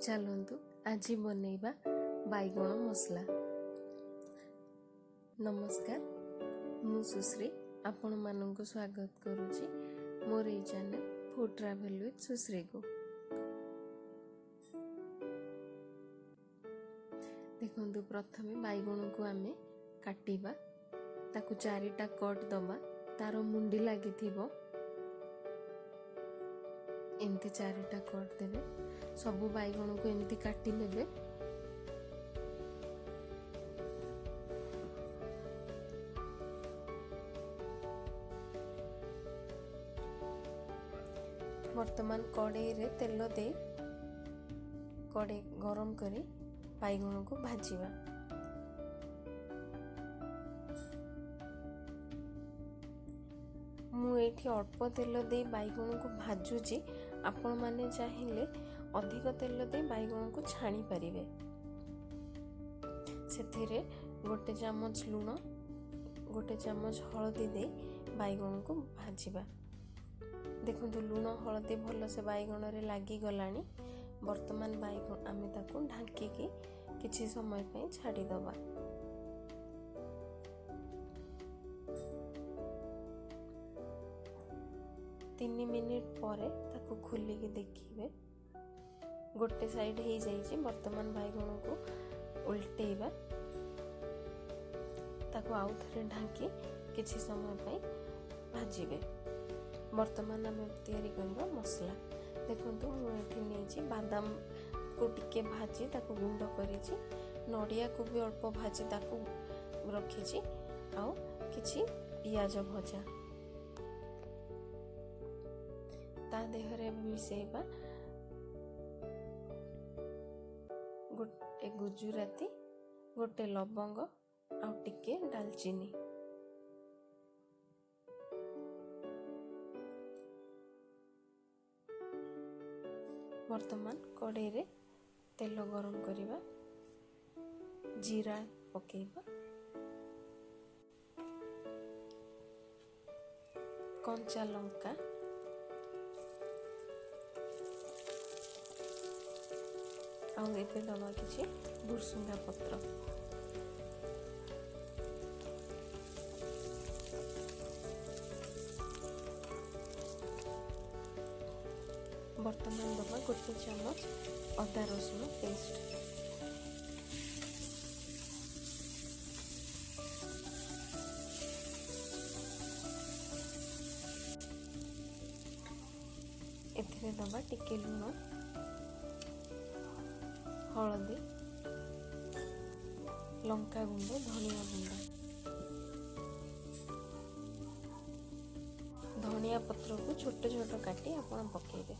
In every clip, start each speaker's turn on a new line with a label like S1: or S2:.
S1: चलतु आज बनैबा बैगण मसला। नमस्कार, मु सुश्री आपण मानक स्वागत करुच्ची मोर ये चैनल फूड ट्रैवल विथ सुश्री को। देखंतु प्रथमे बैगण को आमे काटिबा, ताकू चारिटा कट दबा, तार मुंडी लगी एमती चारिटा कट देवे। सबु बैगण को एमती काटी नेबे। वर्तमान कड़ाई रे तेल दे कड़ाई गरम करी बैगण को भाजिबा। मु एठी अल्प तेल दे बैगण को भाजुची। आपण माने चाहिए अधिक तेल दे बैगण को छाणी पारिबे। सेथिरे गोटे चामच लूण, गोटे चामच हळदी दे बैगण को भाजिबा। देखंतु लूण हळदी भल से बैगण रे लागी गलानी। वर्तमान बैगण आमे ताकू ढांकी की किछि समय पे छाड़ी दबा। तीन मिनिट परे ताकू खोली की देखिबे। गोटे साइड हो जाइए। वर्तमान बैगण को उल्टेबा, ताकू आउ थे ढांकी किछि समय पे भाजिबे। वर्तमान आम तैयारी करबा मसला। देखंतु मुझे नहीं बादाम को टिके भाजी ताकू गुंड करिछि, नड़िया को भी अल्प भाजी ताकू रखिछि, आउ किछि पियाज भजा ता देहरे मिसेबा। गोटे गुजुराती, गोटे लवंग आउ टिके दालचीनी। वर्तमान कड़ाई रे तेल गरम करिबा, जीरा पकेबा, कंचा लंका, आउ एबे दबा किछि भुरसुंगा पत्र। वर्तमान दबा गोटे चामच अदा रसुण पेस्ट। एथिरे दबा टिके लूण, हळदी, लंका गुंड, धनिया गुंड। धनिया पत्र को छोट छोट काटी आपण पकेइबे।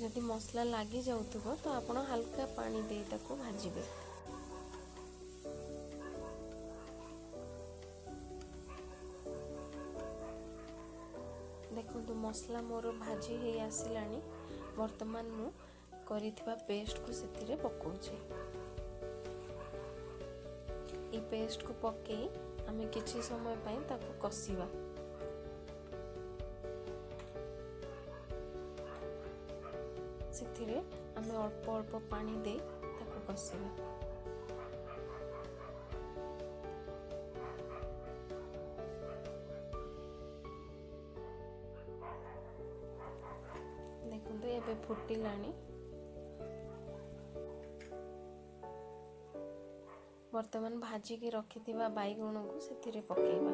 S1: जदि मसला लागी जाउथबो तो आपण हल्का पानी दे ताको भाजिबे। देखंतु मसला मोर भाजी हे आसिलानी। वर्तमान मु करिथिबा पेस्ट को सेतिरे पकोउछि। ई पेस्ट को पकेई आमे किछि समय पय ताको कसिबा। सेतिरे आमे अल्प अल्प पानी दे ताको कसिबा। देखंतु एबे फुटिलानी। वर्तमान भाजी की रखिथिबा बैगण को सेतिरे पकेइबा।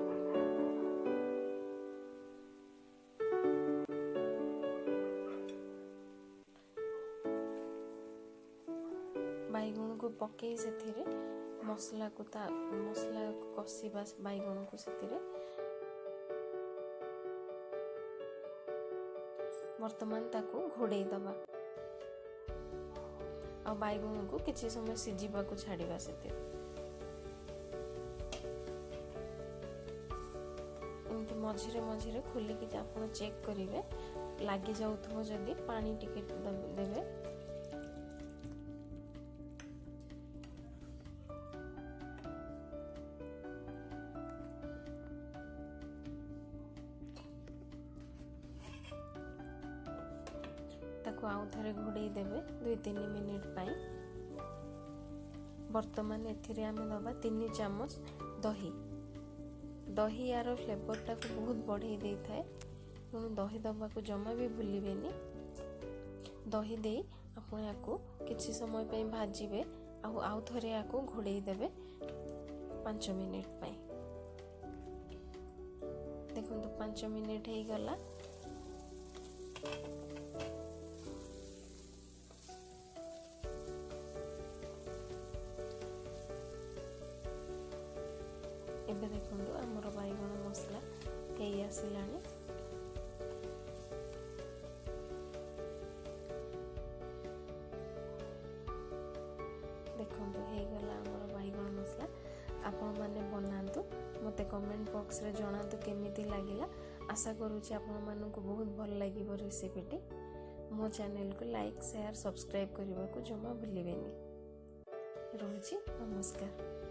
S1: बैगण को पकई सेतिरे मसला को कसिबा। बैगण को सेतिरे वर्तमान ताको घोड़े दबा। आ बैगण को किछि समय सिजिबा को छाड़िबा। सेतिरे एमती मझिरे मझिरे खोलिकी आपण चेक करिवे। लागी जाउथबो जदि पानी टिके देबे। ताको आउ थे घोड़े देवे 2-3 मिनिट पाई। बर्तमान एथिरे आमे दबा 3 चामच दही। दही यार फ्लेवरटा को बहुत बढ़ाई दे थाए, तेणु दही दबा को जमा भी भूलिबेनी। दही दे आपण याको किछि समय पे भाजिबे, आउ थरे याको घोड़े देवे 5 मिनिट पाई। देखो 5 मिनिट हो गला। एबे देखो आमर बैगण मसला हो आसिलानी। देखो हो गला आमर बैगण मसला। आपण माने बनातु, मते कमेंट बॉक्स रे जणातु केमिति लागिला। आशा करूची आपण मानकु बहुत भल लागिबो रेसिपीटी। मो चैनल को लाइक शेयर सब्सक्राइब करने को जमा भूलिबेनी। रहुची, नमस्कार।